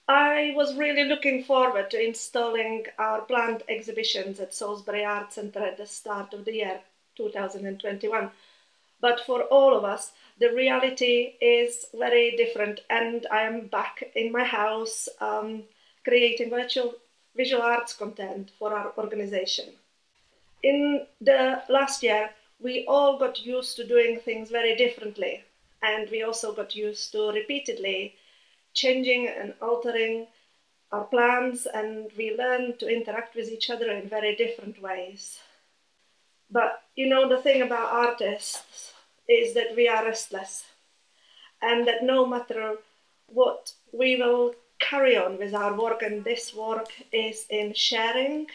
I was really looking forward to installing our planned exhibitions at Salisbury Arts Centre at the start of the year 2021. But for all of us, the reality is very different, and I am back in my house creating visual arts content for our organization. In the last year, we all got used to doing things very differently, and we also got used to repeatedly changing and altering our plans, and we learned to interact with each other in very different ways. But the thing about artists is that we are restless, and that no matter what, we will carry on with our work, and this work is in sharing,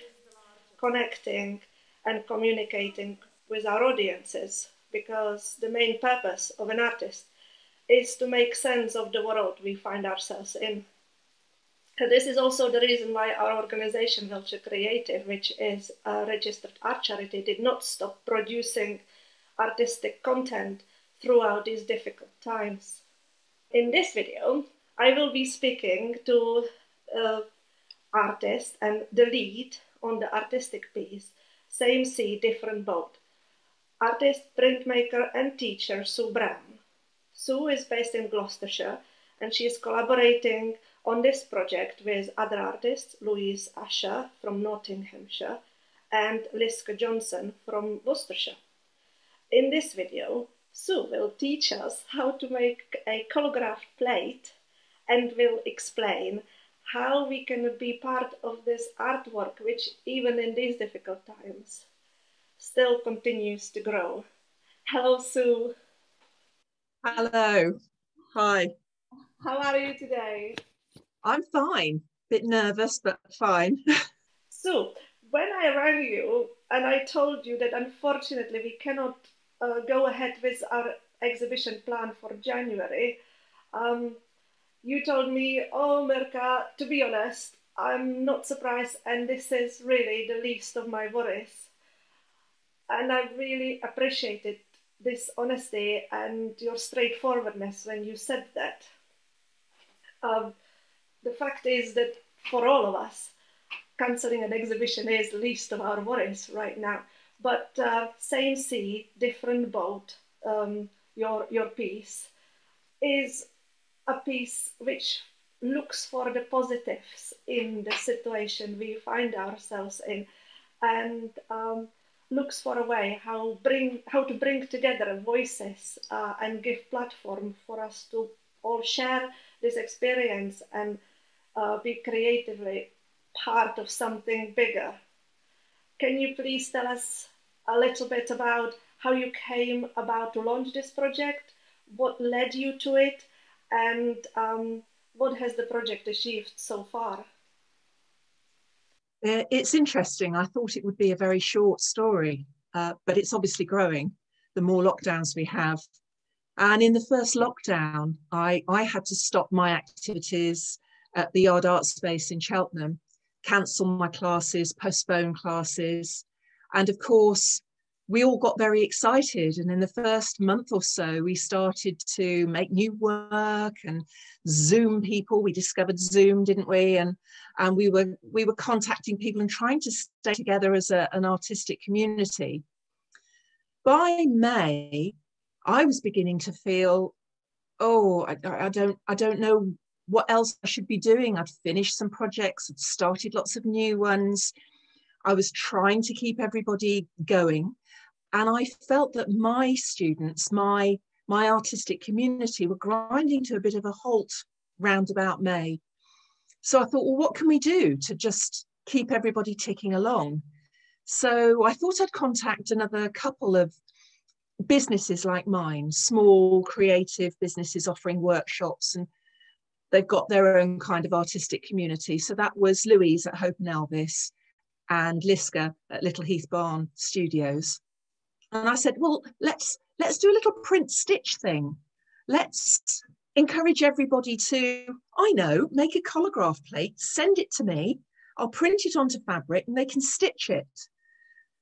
connecting, and communicating with our audiences, because the main purpose of an artist is to make sense of the world we find ourselves in. And this is also the reason why our organization, Vulture Creative, which is a registered art charity, did not stop producing artistic content throughout these difficult times. In this video, I will be speaking to artist and the lead on the artistic piece, Same Sea, Different Boat, artist, printmaker and teacher Sue Brown. Sue is based in Gloucestershire, and she is collaborating on this project with other artists, Louise Asher from Nottinghamshire and Liske Johnson from Worcestershire. In this video, Sue will teach us how to make a collagraph plate and will explain how we can be part of this artwork, which even in these difficult times still continues to grow. Hello, Sue. Hello. Hi. How are you today? I'm fine. Bit nervous, but fine. Sue, when I rang you and I told you that unfortunately we cannot go ahead with our exhibition plan for January, you told me, oh, Mirka, to be honest, I'm not surprised, and this is really the least of my worries. And I really appreciated this honesty and your straightforwardness when you said that. The fact is that for all of us, cancelling an exhibition is the least of our worries right now. But Same Sea, Different Boat, your piece, is a piece which looks for the positives in the situation we find ourselves in, and looks for a way how to bring together voices and give platform for us to all share this experience and be creatively part of something bigger. Can you please tell us a little bit about how you came about to launch this project, what led you to it, and what has the project achieved so far? It's interesting. I thought it would be a very short story, but it's obviously growing the more lockdowns we have. And in the first lockdown, I had to stop my activities at the ARTspace in Cheltenham, cancel my classes, postpone classes. And of course, we all got very excited. And in the first month or so, we started to make new work and Zoom people. We discovered Zoom, didn't we? And we were contacting people and trying to stay together as an artistic community. By May, I was beginning to feel, oh, I don't know what else I should be doing. I'd finished some projects, I'd started lots of new ones. I was trying to keep everybody going. And I felt that my students, my artistic community were grinding to a bit of a halt round about May. So I thought, well, what can we do to just keep everybody ticking along? So I thought I'd contact another couple of businesses like mine, small creative businesses offering workshops, and they've got their own kind of artistic community. So that was Louise at Hope and Elvis and Liske at Littleheath Barn Studios. And I said, well, let's do a little print stitch thing. Let's encourage everybody to, I know, make a collagraph plate, send it to me. I'll print it onto fabric and they can stitch it.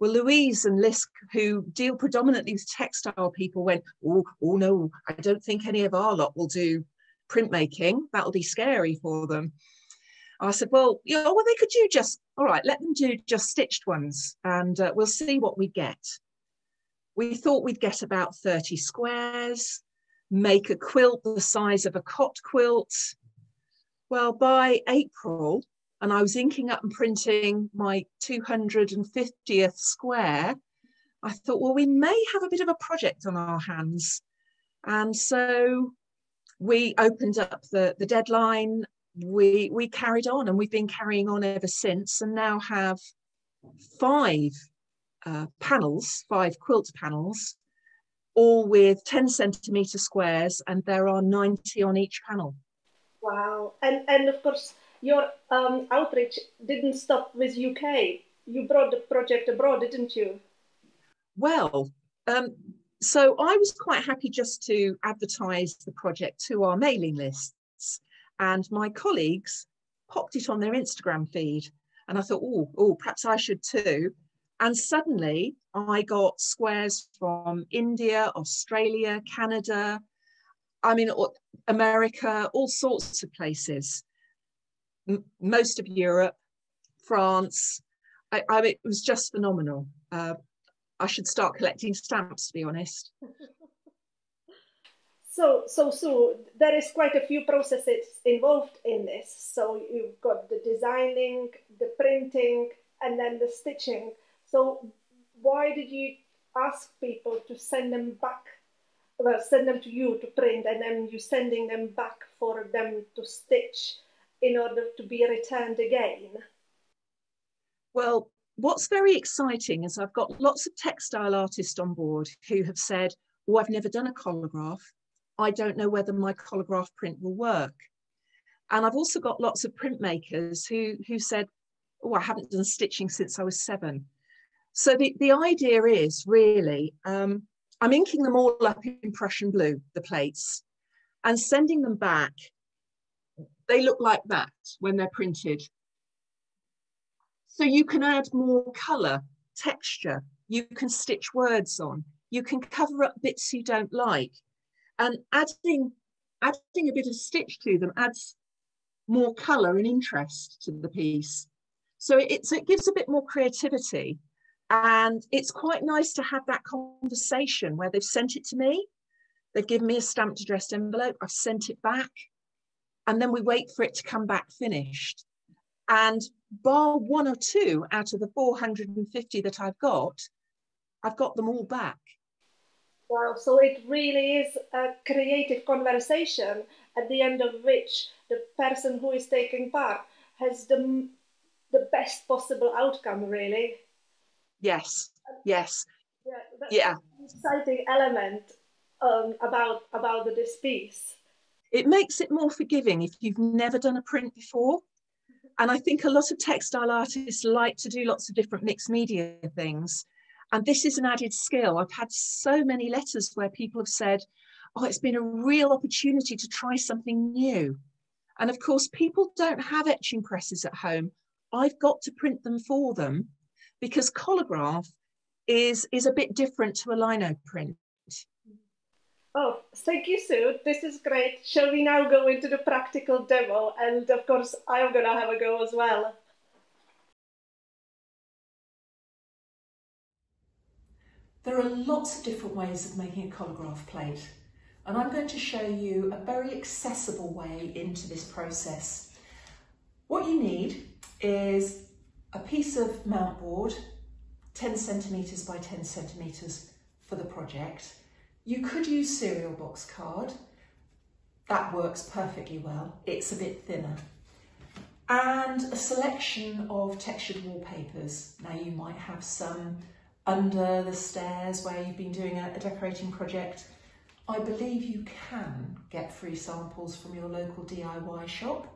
Well, Louise and Liske, who deal predominantly with textile people, went, oh no, I don't think any of our lot will do printmaking. That'll be scary for them. I said, well, they could do all right, let them do just stitched ones and we'll see what we get. We thought we'd get about 30 squares, make a quilt the size of a cot quilt. Well, by April, and I was inking up and printing my 250th square, I thought, well, we may have a bit of a project on our hands. And so we opened up the deadline, we carried on, and we've been carrying on ever since, and now have 5 panels, 5 quilt panels, all with 10 centimetre squares, and there are 90 on each panel. Wow. And of course, your outreach didn't stop with UK. You brought the project abroad, didn't you? Well, so I was quite happy just to advertise the project to our mailing lists, and my colleagues popped it on their Instagram feed, and I thought, oh, perhaps I should too. And suddenly I got squares from India, Australia, Canada, America, all sorts of places, most of Europe, France. It was just phenomenal. I should start collecting stamps, to be honest. So there is quite a few processes involved in this. So you've got the designing, the printing, and then the stitching. So why did you ask people to send them back, send them to you to print, and then you sending them back for them to stitch in order to be returned again? Well, what's very exciting is I've got lots of textile artists on board who have said, oh, I've never done a collagraph. I don't know whether my collagraph print will work. And I've also got lots of printmakers who said, oh, I haven't done stitching since I was 7. So the idea is really, I'm inking them all up in Prussian blue, the plates, and sending them back. They look like that when they're printed. So you can add more colour, texture, you can stitch words on, you can cover up bits you don't like, and adding a bit of stitch to them adds more colour and interest to the piece. So it gives a bit more creativity, and it's quite nice to have that conversation where they've sent it to me, they've given me a stamped addressed envelope, I've sent it back, and then we wait for it to come back finished. And bar 1 or 2 out of the 450 that I've got them all back. Wow, so it really is a creative conversation at the end of which the person who is taking part has the best possible outcome, really. Yes. Yeah, that's an exciting element about this piece. It makes it more forgiving if you've never done a print before. And I think a lot of textile artists like to do lots of different mixed media things. And this is an added skill. I've had so many letters where people have said, oh, it's been a real opportunity to try something new. And of course, people don't have etching presses at home. I've got to print them for them because collagraph is a bit different to a lino print. Oh, thank you, Sue. This is great. Shall we now go into the practical demo? And of course, I'm going to have a go as well. There are lots of different ways of making a collagraph plate, and I'm going to show you a very accessible way into this process. What you need is a piece of mount board, 10 centimetres by 10 centimetres for the project. You could use cereal box card. That works perfectly well. It's a bit thinner. And a selection of textured wallpapers. Now you might have some under the stairs where you've been doing a decorating project. I believe you can get free samples from your local DIY shop.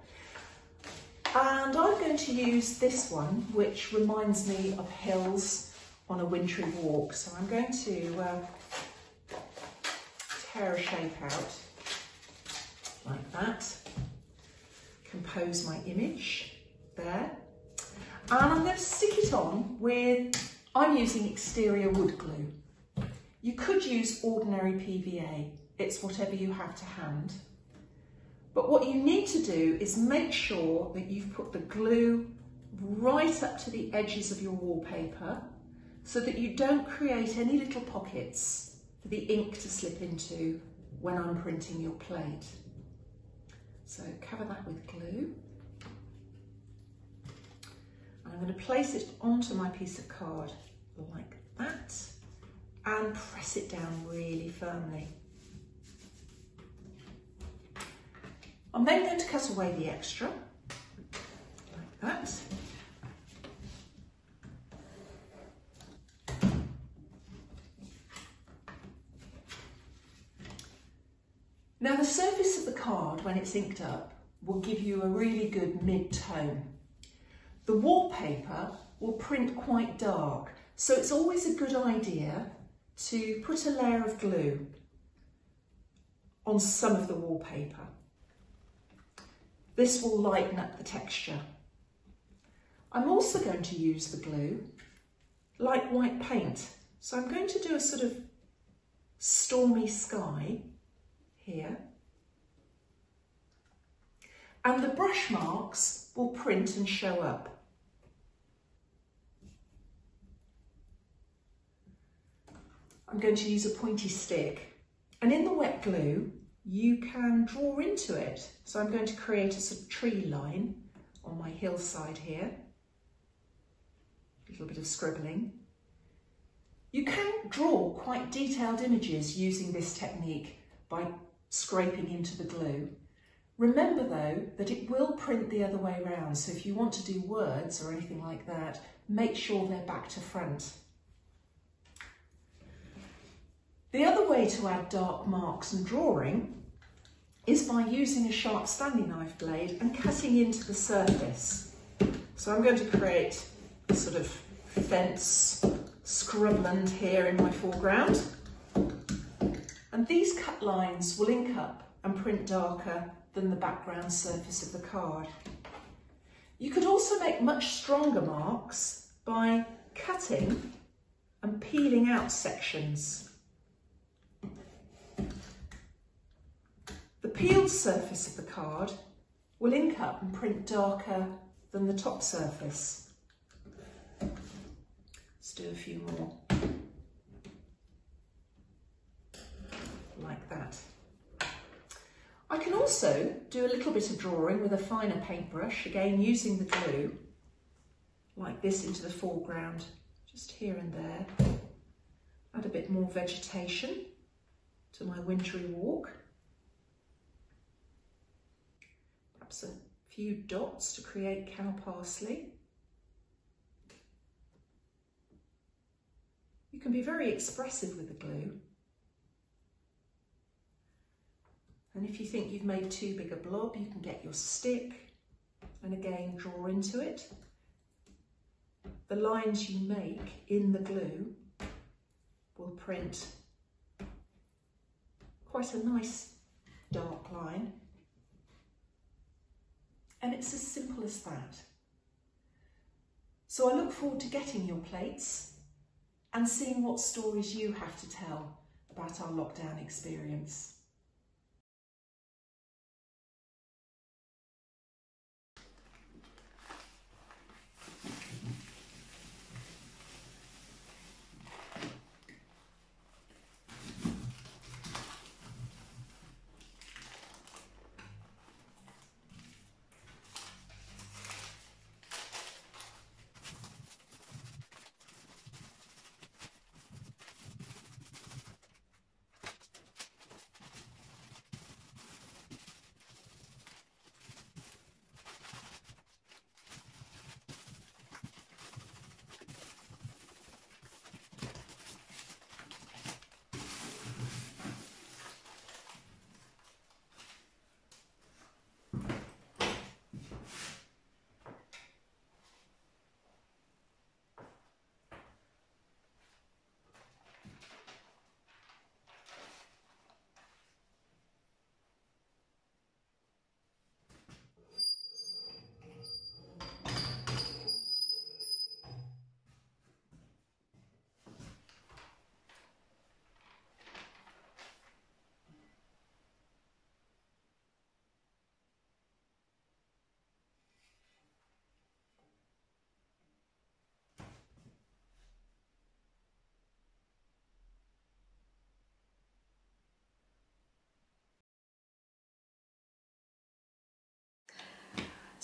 And I'm going to use this one, which reminds me of hills on a wintry walk. So I'm going to tear a shape out like that, compose my image there, and I'm going to stick it on with, I'm using exterior wood glue. You could use ordinary PVA, it's whatever you have to hand, But what you need to do is make sure that you've put the glue right up to the edges of your wallpaper so that you don't create any little pockets for the ink to slip into when I'm printing your plate. So cover that with glue. And I'm going to place it onto my piece of card like that and press it down really firmly. I'm then going to cut away the extra, like that. Now the surface of the card, when it's inked up, will give you a really good mid-tone. The wallpaper will print quite dark, so it's always a good idea to put a layer of glue on some of the wallpaper. This will lighten up the texture. I'm also going to use the glue like white paint. So I'm going to do a sort of stormy sky here. And the brush marks will print and show up. I'm going to use a pointy stick, and in the wet glue you can draw into it. So I'm going to create a sort of tree line on my hillside here. A little bit of scribbling. You can draw quite detailed images using this technique by scraping into the glue. Remember though that it will print the other way around, so if you want to do words or anything like that, make sure they're back to front. The other way to add dark marks and drawing is by using a sharp Stanley knife blade and cutting into the surface. So I'm going to create a sort of fence scrubland here in my foreground. And these cut lines will ink up and print darker than the background surface of the card. You could also make much stronger marks by cutting and peeling out sections. The peeled surface of the card will ink up and print darker than the top surface. Let's do a few more. Like that. I can also do a little bit of drawing with a finer paintbrush, again using the glue, like this into the foreground, just here and there. Add a bit more vegetation to my wintry walk. Perhaps a few dots to create cow parsley. You can be very expressive with the glue. And if you think you've made too big a blob, you can get your stick and again draw into it. The lines you make in the glue will print quite a nice dark line. And it's as simple as that. So I look forward to getting your plates and seeing what stories you have to tell about our lockdown experience.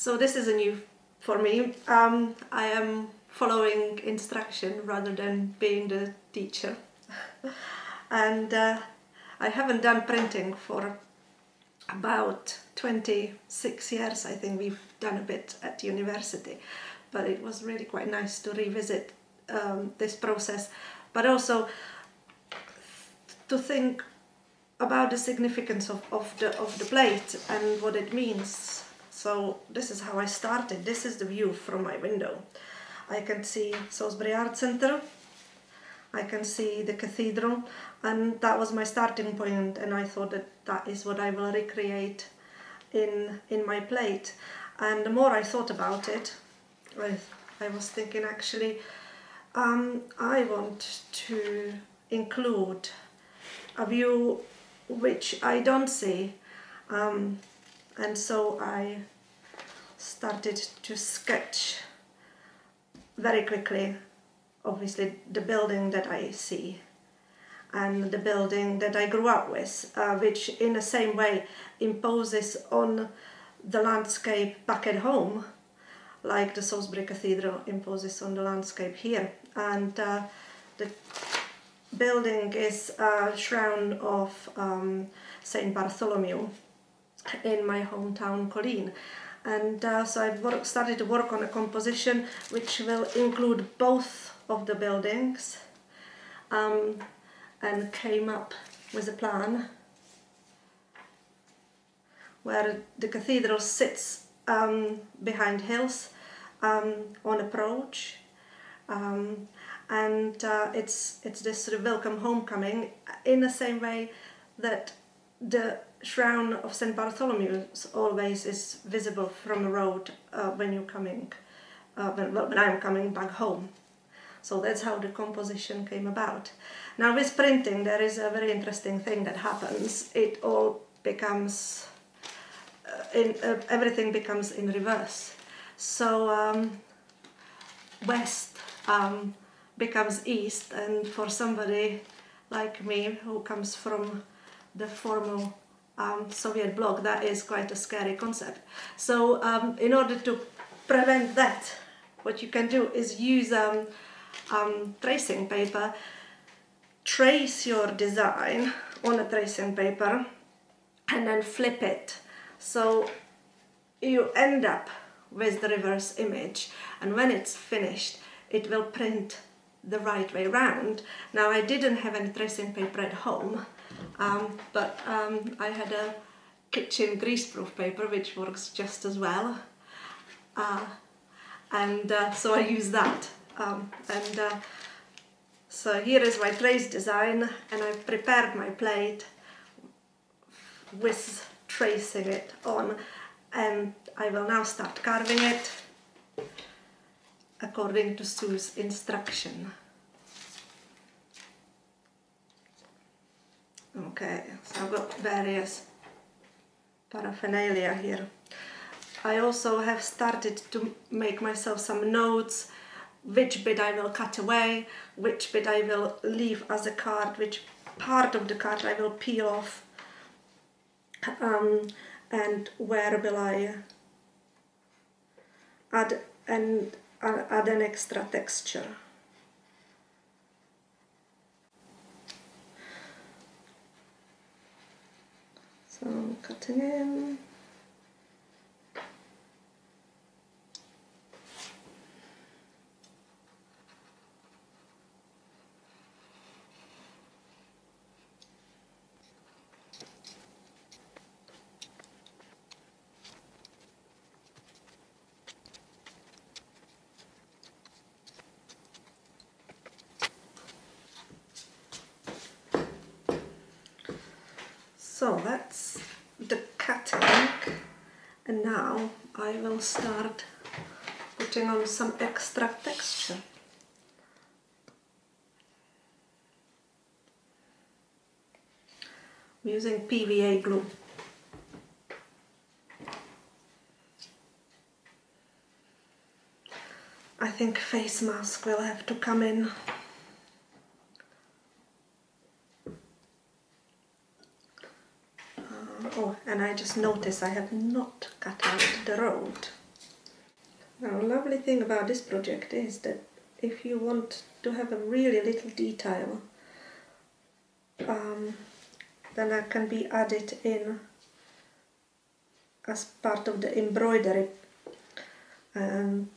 So this is a new for me. I am following instruction rather than being the teacher. And I haven't done printing for about 26 years. I think we've done a bit at university, but it was really quite nice to revisit this process, but also to think about the significance of the plate and what it means. So this is how I started. This is the view from my window. I can see Salisbury Arts Centre, I can see the cathedral, and that was my starting point, and I thought that that is what I will recreate in my plate. And the more I thought about it, I was thinking actually I want to include a view which I don't see, and so I started to sketch very quickly, obviously, the building that I see and the building that I grew up with, which in the same way imposes on the landscape back at home, like the Salisbury Cathedral imposes on the landscape here. And the building is a shrine of Saint Bartholomew in my hometown Colleen. And so I started to work on a composition which will include both of the buildings, and came up with a plan where the cathedral sits behind hills on approach, and it's this sort of welcome homecoming in the same way that the shrine of St. Bartholomew always is visible from a road when you're coming, when I'm coming back home. So that's how the composition came about. Now with printing there is a very interesting thing that happens. It all becomes, everything becomes in reverse. So west becomes east, and for somebody like me who comes from the formal Soviet bloc, that is quite a scary concept. So in order to prevent that, what you can do is use tracing paper, trace your design on a tracing paper and then flip it. So you end up with the reverse image, and when it's finished it will print the right way round. Now I didn't have any tracing paper at home, but I had a kitchen greaseproof paper which works just as well, and so I used that. So here is my trace design, and I've prepared my plate with tracing it on, and I will now start carving it according to Sue's instruction. Okay, so I've got various paraphernalia here. I also have started to make myself some notes, which bit I will cut away, which bit I will leave as a card, which part of the card I will peel off, and where will I add an extra texture. So I'm cutting in. So that's the cutting, and now I will start putting on some extra texture. I'm using PVA glue. I think face mask will have to come in. Oh, and I just noticed I have not cut out the road. Now, a lovely thing about this project is that if you want to have a really little detail, then that can be added in as part of the embroidery. And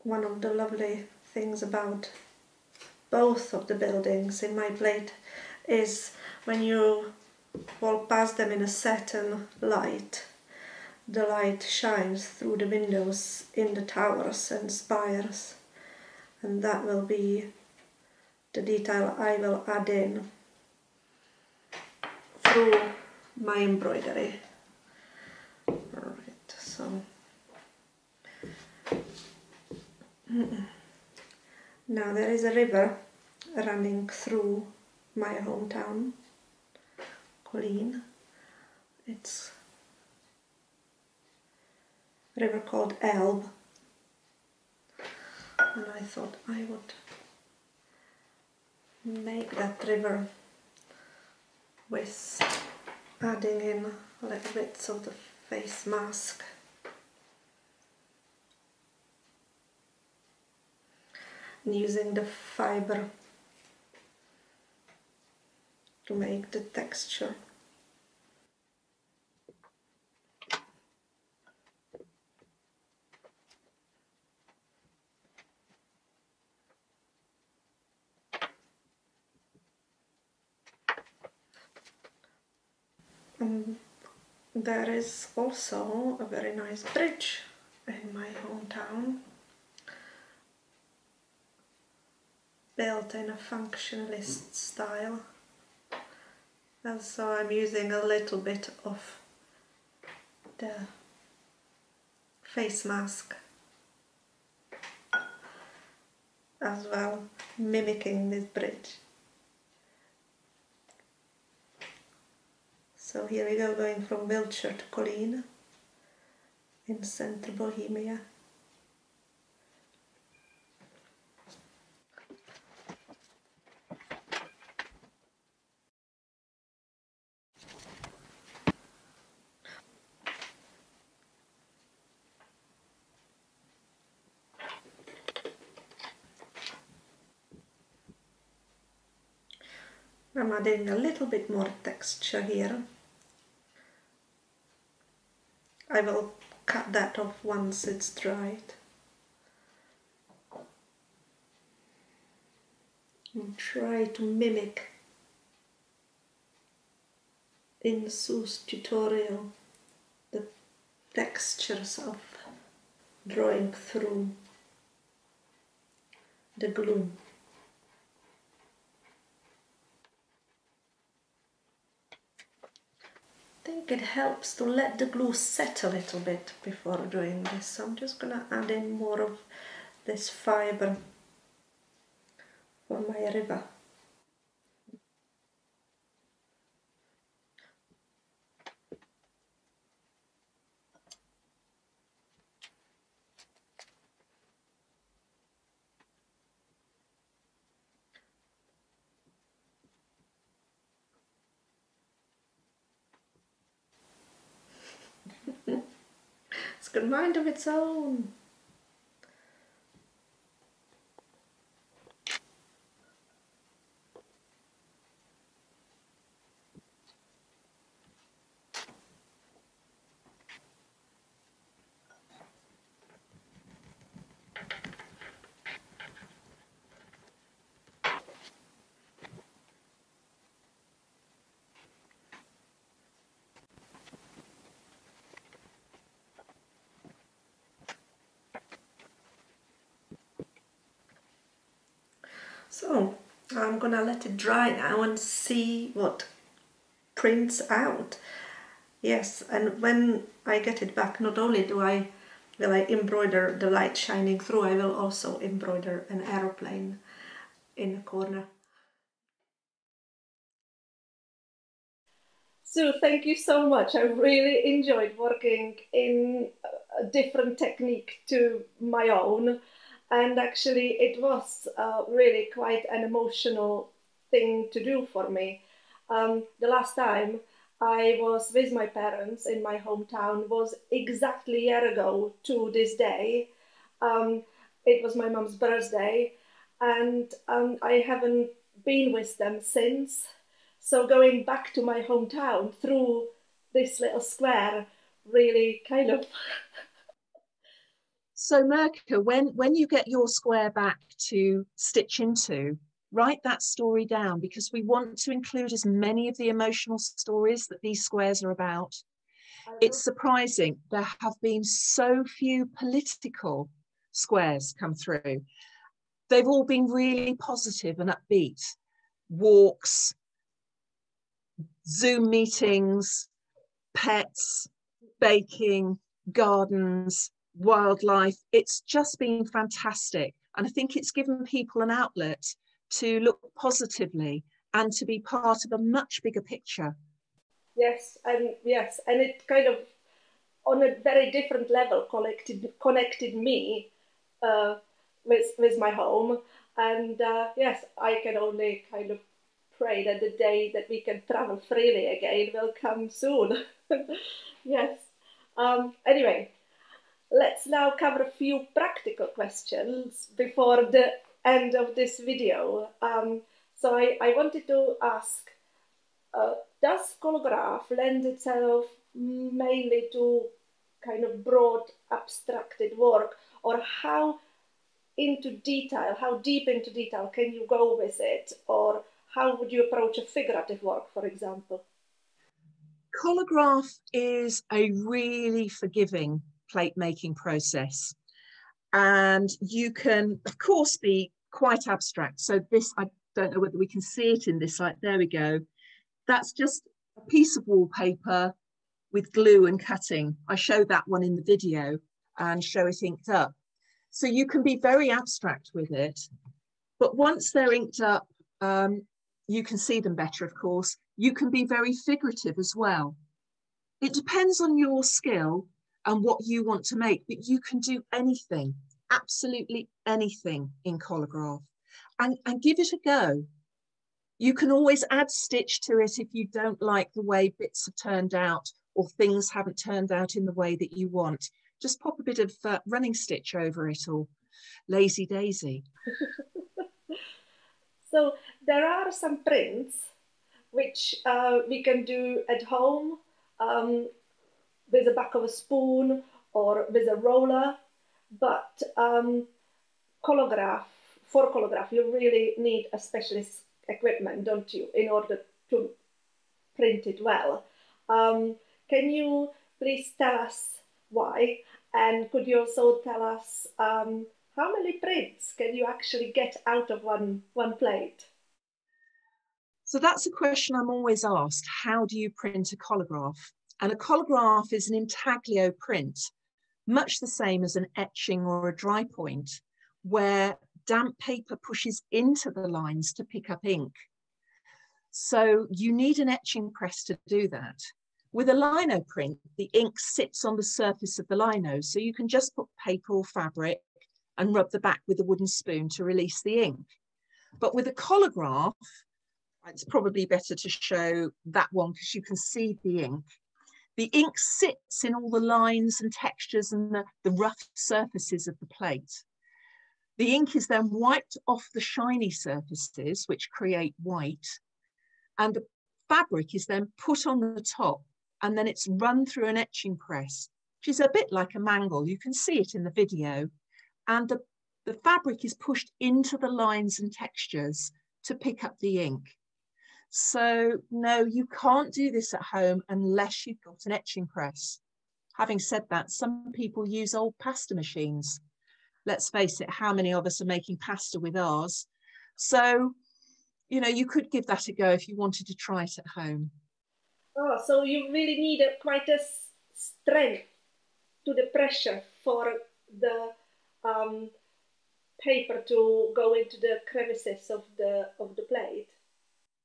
one of the lovely things about both of the buildings in my plate is when you walk past them in a certain light, the light shines through the windows in the towers and spires, and that will be the detail I will add in through my embroidery. Alright, so now there is a river running through my hometown, Colleen. It's a river called Elb, and I thought I would make that river with adding in a little bits of the face mask. And using the fibre to make the texture. There is also a very nice bridge in my hometown, built in a functionalist style, and so I'm using a little bit of the face mask as well, mimicking this bridge. So here we go, going from Wiltshire to Colleen in central Bohemia. I'm adding a little bit more texture here. I will cut that off once it's dried. And try to mimic in Sue's tutorial the textures of drawing through the glue. I think it helps to let the glue set a little bit before doing this, so I'm just going to add in more of this fibre for my river. It's got a mind of its own. So I'm gonna let it dry now and see what prints out. Yes, and when I get it back, not only will I embroider the light shining through, I will also embroider an aeroplane in the corner. Sue, thank you so much. I really enjoyed working in a different technique to my own. And actually it was really quite an emotional thing to do for me. The last time I was with my parents in my hometown was exactly a year ago to this day. It was my mum's birthday, and I haven't been with them since. So going back to my hometown through this little square really kind of... So Mirka, when you get your square back to stitch into, write that story down, because we want to include as many of the emotional stories that these squares are about. It's surprising there have been so few political squares come through. They've all been really positive and upbeat. Walks, Zoom meetings, pets, baking, gardens, wildlife. It's just been fantastic. And I think it's given people an outlet to look positively and to be part of a much bigger picture. Yes, and it kind of, on a very different level, connected me with my home. And yes, I can only kind of pray that the day that we can travel freely again will come soon. Yes. Anyway, let's now cover a few practical questions before the end of this video. So I wanted to ask, does Collagraph lend itself mainly to kind of broad abstracted work, or how deep into detail can you go with it, or how would you approach a figurative work, for example? Collagraph is a really forgiving plate making process, and you can of course be quite abstract. So this, I don't know whether we can see it in this light, there we go. That's just a piece of wallpaper with glue and cutting. I showed that one in the video and show it inked up. So you can be very abstract with it, but once they're inked up, you can see them better, of course. You can be very figurative as well. It depends on your skill and what you want to make, but you can do anything, absolutely anything in Collagraph, and give it a go. You can always add stitch to it if you don't like the way bits have turned out or things haven't turned out in the way that you want. Just pop a bit of running stitch over it, or lazy daisy. So there are some prints which we can do at home with the back of a spoon or with a roller, but for Collagraph, you really need a specialist equipment, don't you, in order to print it well. Can you please tell us why? And could you also tell us how many prints can you actually get out of one plate? So that's a question I'm always asked. How do you print a Collagraph? And a Collagraph is an intaglio print, much the same as an etching or a dry point, where damp paper pushes into the lines to pick up ink. So you need an etching press to do that. With a lino print, the ink sits on the surface of the lino, so you can just put paper or fabric and rub the back with a wooden spoon to release the ink. But with a Collagraph, it's probably better to show that one because you can see the ink. The ink sits in all the lines and textures and the rough surfaces of the plate. The ink is then wiped off the shiny surfaces, which create white, and the fabric is then put on the top, and then it's run through an etching press, which is a bit like a mangle. You can see it in the video. And the fabric is pushed into the lines and textures to pick up the ink. So no, you can't do this at home unless you've got an etching press. Having said that, some people use old pasta machines. Let's face it, how many of us are making pasta with ours? So, you know, you could give that a go if you wanted to try it at home. Oh, so you really need quite a strength to the pressure for the paper to go into the crevices of the plate.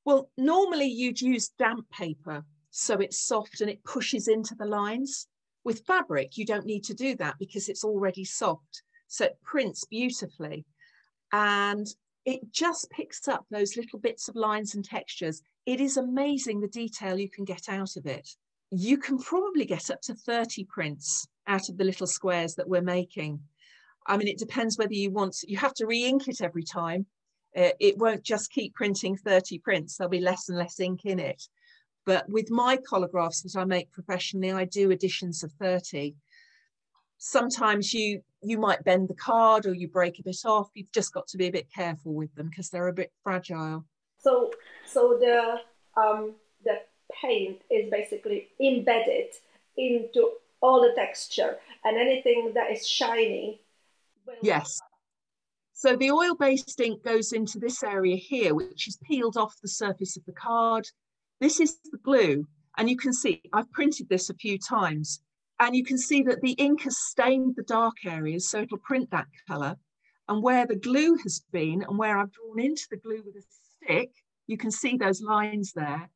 Well, normally you'd use damp paper, so it's soft and it pushes into the lines. With fabric, you don't need to do that because it's already soft, so it prints beautifully. And it just picks up those little bits of lines and textures. It is amazing the detail you can get out of it. You can probably get up to 30 prints out of the little squares that we're making. I mean, it depends whether you want, you have to re-ink it every time. It won't just keep printing 30 prints. There'll be less and less ink in it. But with my collagraphs that I make professionally, I do editions of 30. Sometimes you might bend the card or you break a bit off. You've just got to be a bit careful with them because they're a bit fragile. So the paint is basically embedded into all the texture, and anything that is shiny will... Yes. So the oil-based ink goes into this area here, which is peeled off the surface of the card. This is the glue, and you can see I've printed this a few times, and you can see that the ink has stained the dark areas, so it'll print that colour. And where the glue has been, and where I've drawn into the glue with a stick, you can see those lines there.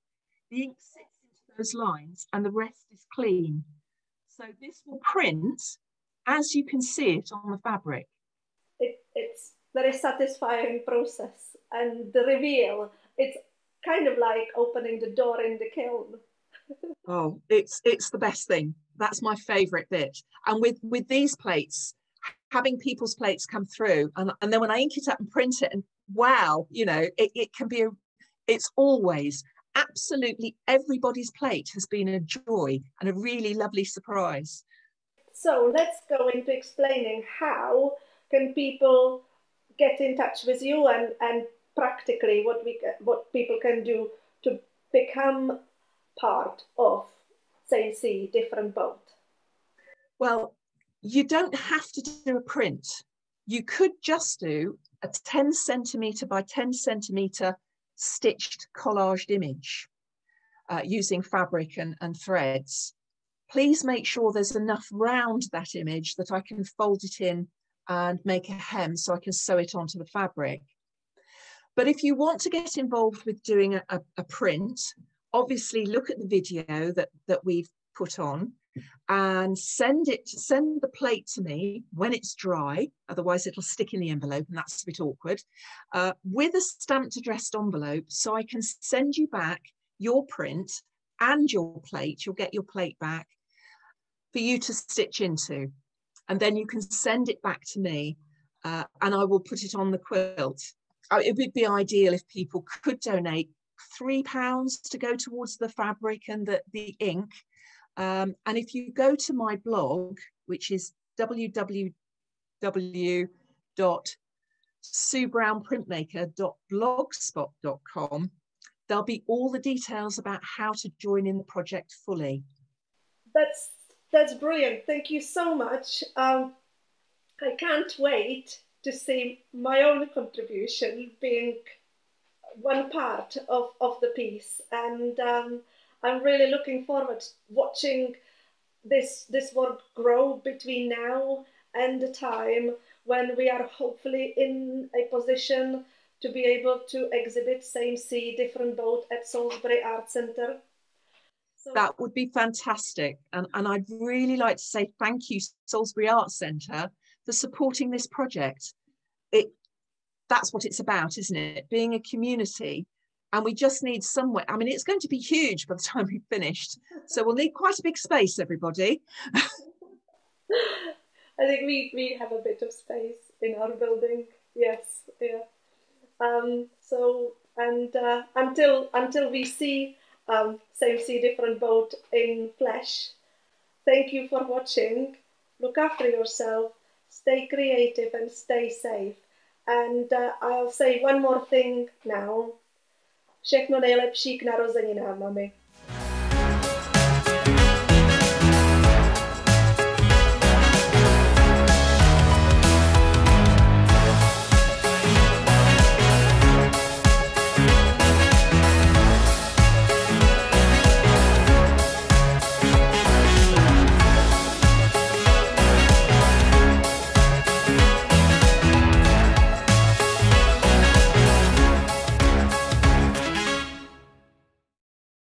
The ink sits into those lines, and the rest is clean. So this will print as you can see it on the fabric. It's very satisfying process, and the reveal, it's kind of like opening the door in the kiln. Oh, it's the best thing. That's my favourite bit. And with these plates, having people's plates come through, and then when I ink it up and print it, and wow, you know, it can be it's always absolutely everybody's plate has been a joy and a really lovely surprise. So let's go into explaining how can people get in touch with you, and practically what people can do to become part of Same Sea, Different Boat. Well, you don't have to do a print. You could just do a 10 centimetre by 10 centimetre stitched collaged image using fabric and threads. Please make sure there's enough round that image that I can fold it in and make a hem so I can sew it onto the fabric. But if you want to get involved with doing a print, obviously look at the video that we've put on and send the plate to me when it's dry, otherwise it'll stick in the envelope and that's a bit awkward, with a stamped addressed envelope, so I can send you back your print and your plate. You'll get your plate back for you to stitch into, and then you can send it back to me and I will put it on the quilt. It would be ideal if people could donate £3 to go towards the fabric and the ink. And if you go to my blog, which is www.suebrownprintmaker.blogspot.com, there'll be all the details about how to join in the project fully. That's brilliant. Thank you so much. I can't wait to see my own contribution being one part of the piece, and I'm really looking forward to watching this work grow between now and the time when we are hopefully in a position to be able to exhibit Same Sea, Different Boat at Salisbury Arts Centre. So that would be fantastic. And I'd really like to say thank you, Salisbury Arts Centre, for supporting this project. That's what it's about, isn't it? Being a community. And we just need somewhere. I mean, it's going to be huge by the time we've finished. So we'll need quite a big space, everybody. I think we have a bit of space in our building. Yes, yeah. Until we see Same Sea, Different Boat in flesh, thank you for watching. Look after yourself, stay creative and stay safe. And I'll say one more thing now. Všechno nejlepší k narozeninám, mami.